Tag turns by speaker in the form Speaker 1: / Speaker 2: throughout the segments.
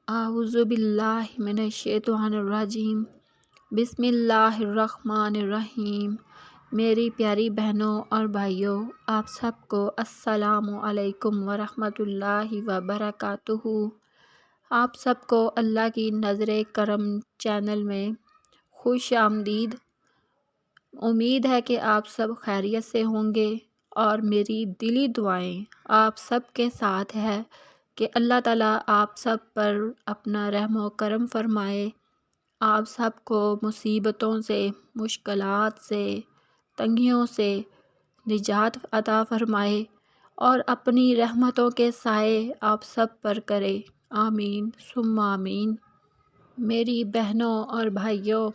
Speaker 1: اعوذ باللہ من الشیطان الرجیم، بسم اللہ الرحمن الرحیم۔ میری پیاری بہنوں اور بھائیوں، آپ سب کو السلام علیکم ورحمۃ اللہ وبرکاتہ۔ آپ سب کو اللہ کی نظر کرم چینل میں خوش آمدید۔ امید ہے کہ آپ سب خیریت سے ہوں گے اور میری دلی دعائیں آپ سب کے ساتھ ہے کہ اللہ تعالیٰ آپ سب پر اپنا رحم و کرم فرمائے، آپ سب کو مصیبتوں سے، مشکلات سے، تنگیوں سے نجات عطا فرمائے اور اپنی رحمتوں کے سائے آپ سب پر کرے، آمین ثم آمین۔ میری بہنوں اور بھائیوں،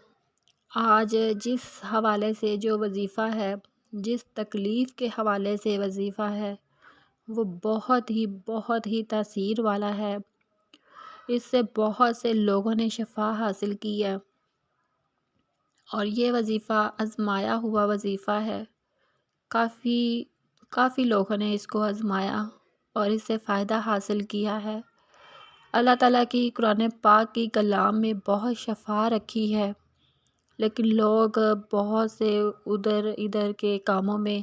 Speaker 1: آج جس حوالے سے جو وظیفہ ہے، جس تکلیف کے حوالے سے وظیفہ ہے، وہ بہت ہی تاثیر والا ہے۔ اس سے بہت سے لوگوں نے شفا حاصل کی ہے اور یہ وظیفہ آزمایا ہوا وظیفہ ہے۔ کافی لوگوں نے اس کو آزمایا اور اس سے فائدہ حاصل کیا ہے۔ اللہ تعالیٰ کی قرآن پاک کی کلام میں بہت شفا رکھی ہے، لیکن لوگ بہت سے ادھر کے کاموں میں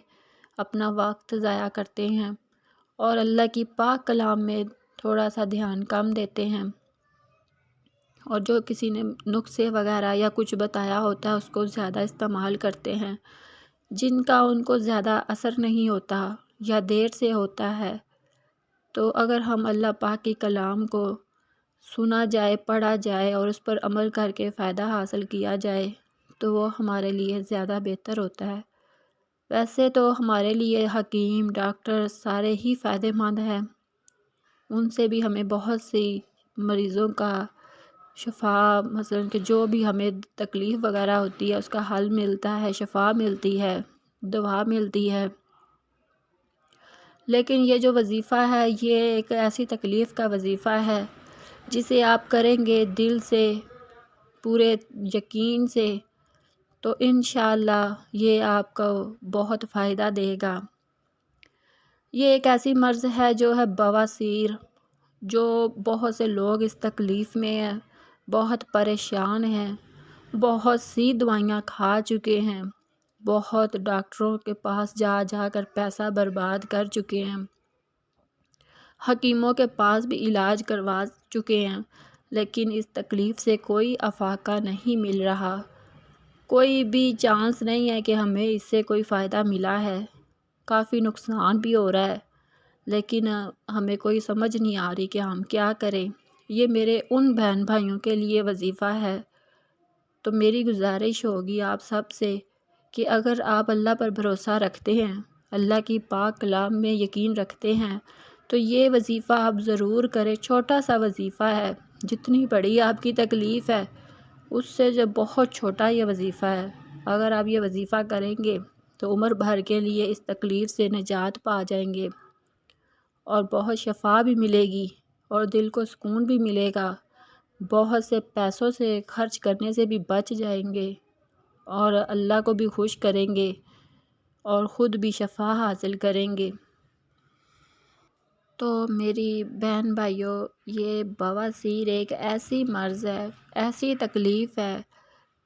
Speaker 1: اپنا وقت ضائع کرتے ہیں اور اللہ کی پاک کلام میں تھوڑا سا دھیان کم دیتے ہیں، اور جو کسی نے نسخے وغیرہ یا کچھ بتایا ہوتا ہے اس کو زیادہ استعمال کرتے ہیں، جن کا ان کو زیادہ اثر نہیں ہوتا یا دیر سے ہوتا ہے۔ تو اگر ہم اللہ پاک کی کلام کو سنا جائے، پڑھا جائے اور اس پر عمل کر کے فائدہ حاصل کیا جائے تو وہ ہمارے لیے زیادہ بہتر ہوتا ہے۔ ویسے تو ہمارے لیے حکیم، ڈاکٹر سارے ہی فائدہ مند ہیں، ان سے بھی ہمیں بہت سی مریضوں کا شفا، مثلا کہ جو بھی ہمیں تکلیف وغیرہ ہوتی ہے اس کا حل ملتا ہے، شفا ملتی ہے، دوا ملتی ہے۔ لیکن یہ جو وظیفہ ہے یہ ایک ایسی تکلیف کا وظیفہ ہے جسے آپ کریں گے دل سے، پورے یقین سے، تو انشاءاللہ یہ آپ کو بہت فائدہ دے گا۔ یہ ایک ایسی مرض ہے جو ہے بواسیر، جو بہت سے لوگ اس تکلیف میں ہیں، بہت پریشان ہیں، بہت سی دوائیاں کھا چکے ہیں، بہت ڈاکٹروں کے پاس جا کر پیسہ برباد کر چکے ہیں، حکیموں کے پاس بھی علاج کروا چکے ہیں، لیکن اس تکلیف سے کوئی افاقہ نہیں مل رہا، کوئی بھی چانس نہیں ہے کہ ہمیں اس سے کوئی فائدہ ملا ہے۔ کافی نقصان بھی ہو رہا ہے، لیکن ہمیں کوئی سمجھ نہیں آ رہی کہ ہم کیا کریں۔ یہ میرے ان بہن بھائیوں کے لیے وظیفہ ہے، تو میری گزارش ہوگی آپ سب سے کہ اگر آپ اللہ پر بھروسہ رکھتے ہیں، اللہ کی پاک کلام میں یقین رکھتے ہیں، تو یہ وظیفہ آپ ضرور کریں۔ چھوٹا سا وظیفہ ہے، جتنی بڑی آپ کی تکلیف ہے اس سے جو بہت چھوٹا یہ وظیفہ ہے۔ اگر آپ یہ وظیفہ کریں گے تو عمر بھر کے لیے اس تکلیف سے نجات پا جائیں گے اور بہت شفا بھی ملے گی اور دل کو سکون بھی ملے گا، بہت سے پیسوں سے خرچ کرنے سے بھی بچ جائیں گے اور اللہ کو بھی خوش کریں گے اور خود بھی شفا حاصل کریں گے۔ تو میری بہن بھائیوں، یہ بواسیر ایک ایسی مرض ہے، ایسی تکلیف ہے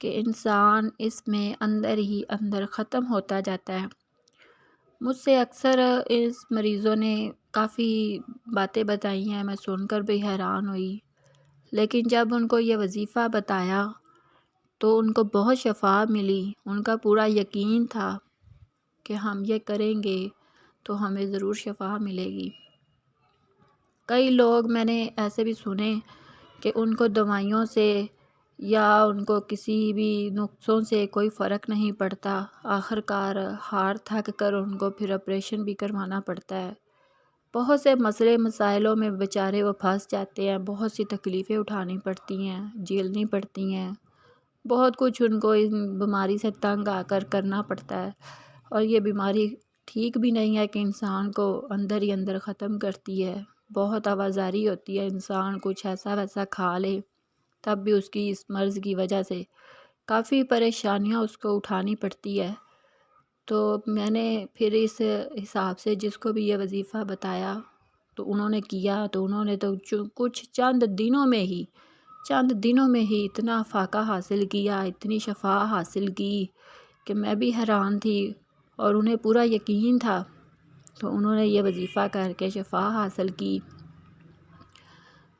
Speaker 1: کہ انسان اس میں اندر ہی اندر ختم ہوتا جاتا ہے۔ مجھ سے اکثر اس مریضوں نے کافی باتیں بتائی ہیں، میں سن کر بھی حیران ہوئی، لیکن جب ان کو یہ وظیفہ بتایا تو ان کو بہت شفا ملی، ان کا پورا یقین تھا کہ ہم یہ کریں گے تو ہمیں ضرور شفا ملے گی۔ کئی لوگ میں نے ایسے بھی سنے کہ ان کو دوائیوں سے یا ان کو کسی بھی نسخوں سے کوئی فرق نہیں پڑتا، آخر کار ہار تھک کر ان کو پھر آپریشن بھی کروانا پڑتا ہے۔ بہت سے مسئلے مسائلوں میں بیچارے وہ پھنس جاتے ہیں، بہت سی تکلیفیں اٹھانی پڑتی ہیں، جھیلنی پڑتی ہیں، بہت کچھ ان کو اس بیماری سے تنگ آ کر کرنا پڑتا ہے، اور یہ بیماری ٹھیک بھی نہیں ہے کہ انسان کو اندر ہی اندر ختم کرتی ہے۔ بہت آوازاری ہوتی ہے، انسان کچھ ایسا ویسا کھا لے تب بھی اس کی اس مرض کی وجہ سے کافی پریشانیاں اس کو اٹھانی پڑتی ہے۔ تو میں نے پھر اس حساب سے جس کو بھی یہ وظیفہ بتایا تو انہوں نے کیا تو انہوں نے تو کچھ چند دنوں میں ہی اتنا فاقہ حاصل کیا، اتنی شفا حاصل کی کہ میں بھی حیران تھی، اور انہیں پورا یقین تھا، تو انہوں نے یہ وظیفہ کر کے شفا حاصل کی۔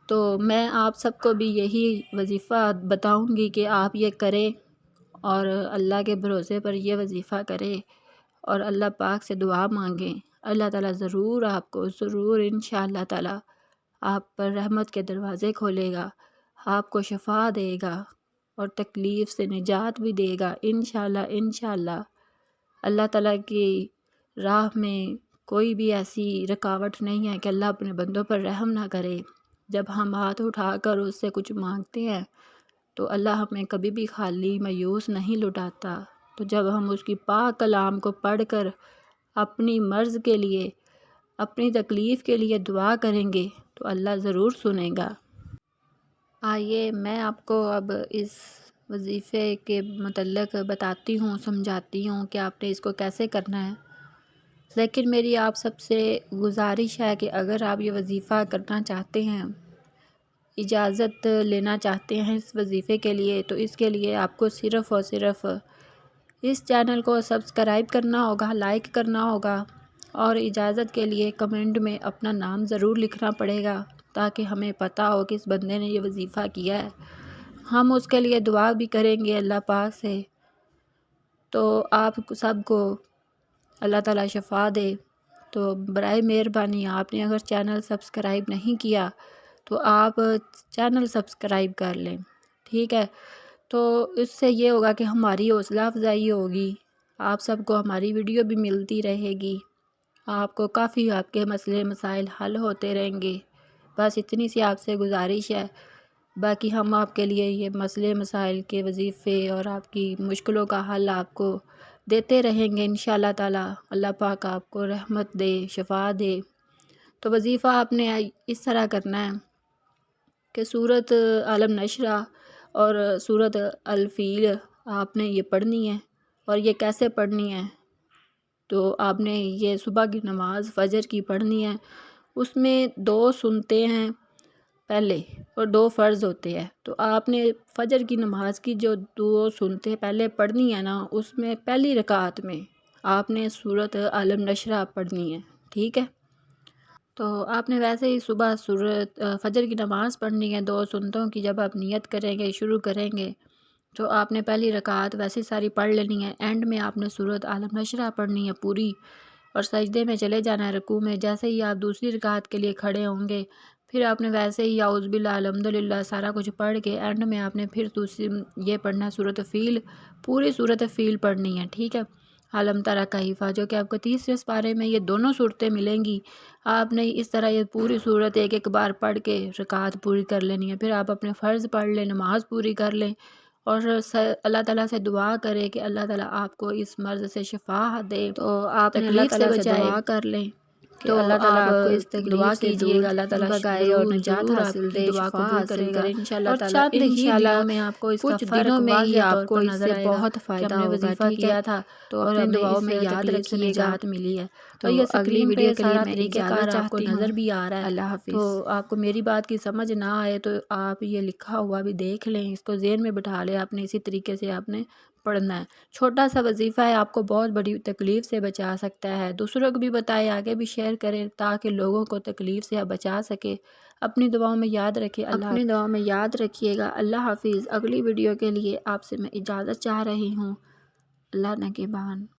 Speaker 1: تو میں آپ سب کو بھی یہی وظیفہ بتاؤں گی کہ آپ یہ کریں اور اللہ کے بھروسے پر یہ وظیفہ کریں اور اللہ پاک سے دعا مانگیں۔ اللہ تعالیٰ ضرور آپ کو انشاءاللہ تعالیٰ آپ پر رحمت کے دروازے کھولے گا، آپ کو شفا دے گا اور تکلیف سے نجات بھی دے گا انشاءاللہ۔ اللہ تعالیٰ کی راہ میں کوئی بھی ایسی رکاوٹ نہیں ہے کہ اللہ اپنے بندوں پر رحم نہ کرے۔ جب ہم ہاتھ اٹھا کر اس سے کچھ مانگتے ہیں تو اللہ ہمیں کبھی بھی خالی مایوس نہیں لوٹاتا۔ تو جب ہم اس کی پاک کلام کو پڑھ کر اپنی مرض کے لیے، اپنی تکلیف کے لیے دعا کریں گے تو اللہ ضرور سنے گا۔ آئیے میں آپ کو اب اس وظیفے کے متعلق بتاتی ہوں، سمجھاتی ہوں کہ آپ نے اس کو کیسے کرنا ہے۔ لیکن میری آپ سب سے گزارش ہے کہ اگر آپ یہ وظیفہ کرنا چاہتے ہیں، اجازت لینا چاہتے ہیں اس وظیفے کے لیے، تو اس کے لیے آپ کو صرف اور صرف اس چینل کو سبسکرائب کرنا ہوگا، لائک کرنا ہوگا، اور اجازت کے لیے کمنٹ میں اپنا نام ضرور لکھنا پڑے گا تاکہ ہمیں پتہ ہو کہ اس بندے نے یہ وظیفہ کیا ہے۔ ہم اس کے لیے دعا بھی کریں گے اللہ پاک سے۔ تو آپ سب کو اللہ تعالیٰ شفا دے۔ تو برائے مہربانی آپ نے اگر چینل سبسکرائب نہیں کیا تو آپ چینل سبسکرائب کر لیں، ٹھیک ہے؟ تو اس سے یہ ہوگا کہ ہماری حوصلہ افزائی ہوگی، آپ سب کو ہماری ویڈیو بھی ملتی رہے گی، آپ کو کافی آپ کے مسئلے مسائل حل ہوتے رہیں گے۔ بس اتنی سی آپ سے گزارش ہے، باقی ہم آپ کے لیے یہ مسئلے مسائل کے وظیفے اور آپ کی مشکلوں کا حل آپ کو دیتے رہیں گے انشاءاللہ تعالیٰ۔ اللہ پاک آپ کو رحمت دے، شفا دے۔ تو وظیفہ آپ نے اس طرح کرنا ہے کہ سورۃ عالم نشرہ اور سورۃ الفیل آپ نے یہ پڑھنی ہے، اور یہ کیسے پڑھنی ہے؟ تو آپ نے یہ صبح کی نماز فجر کی پڑھنی ہے، اس میں 2 سنتے ہیں پہلے اور 2 فرض ہوتے ہیں۔ تو آپ نے فجر کی نماز کی جو 2 سنتے پہلے پڑھنی ہے نا، اس میں پہلی رکعت میں آپ نے سورۃ عالم نشرہ پڑھنی ہے، ٹھیک ہے؟ تو آپ نے ویسے ہی صبح فجر کی نماز پڑھنی ہے 2 سنتوں کی، جب آپ نیت کریں گے، شروع کریں گے تو آپ نے پہلی رکعت ویسے ساری پڑھ لینی ہے، اینڈ میں آپ نے سورۃ عالم نشرہ پڑھنی ہے پوری، اور سجدے میں چلے جانا ہے رکوع میں۔ جیسے ہی آپ دوسری رکعت کے لیے کھڑے ہوں گے، پھر آپ نے ویسے ہی اعوذ باللہ الحمدللہ سارا کچھ پڑھ کے اینڈ میں آپ نے پھر دوسری یہ پڑھنا ہے سورۃ فیل، پوری سورۃ فیل پڑھنی ہے، ٹھیک ہے؟ عالم تری کیف، جو کہ آپ کو 30ویں سپارے میں یہ دونوں صورتیں ملیں گی۔ آپ نے اس طرح یہ پوری صورت ایک بار پڑھ کے رکعت پوری کر لینی ہے، پھر آپ اپنے فرض پڑھ لیں، نماز پوری کر لیں، اور اللہ تعالیٰ سے دعا کرے کہ اللہ تعالیٰ آپ کو اس مرض سے شفا دے، تو آپ نے اللہ تعالیٰ سے دعا کر لیں کہ اللہ تعالیٰ آپ کو اس تکلیف سے دور بھگائے اور نجات حاصل دے، شفا حاصل کرے انشاءاللہ تعالیٰ۔ اور چند ہی دنوں میں آپ کو اس کا فرق واضح طور پر نظر آئے گا بہت فائدہ ہوگا، وظیفہ کیا تھا تو اپنے دعاؤں میں یاد رکھیے، نجات ملی ہے۔ تو یہ اگلی ویڈیو کے لیے میں اجازت چاہتی ہوں، نظر بھی آ رہا ہے، اللہ حافظ۔ تو آپ کو میری بات کی سمجھ نہ آئے تو آپ یہ لکھا ہوا بھی دیکھ لیں، اس کو ذہن میں بٹھا لیں، آپ نے اسی طریقے سے آپ نے پڑھنا ہے۔ چھوٹا سا وظیفہ ہے، آپ کو بہت بڑی تکلیف سے بچا سکتا ہے۔ دوسروں کو بھی بتائیں، آگے بھی شیئر کریں تاکہ لوگوں کو تکلیف سے بچا سکے۔ اپنی دعاؤں میں یاد رکھیے گا۔ اللہ حافظ۔ اگلی ویڈیو کے لیے آپ سے میں اجازت چاہ رہی ہوں۔ اللہ نگہبان۔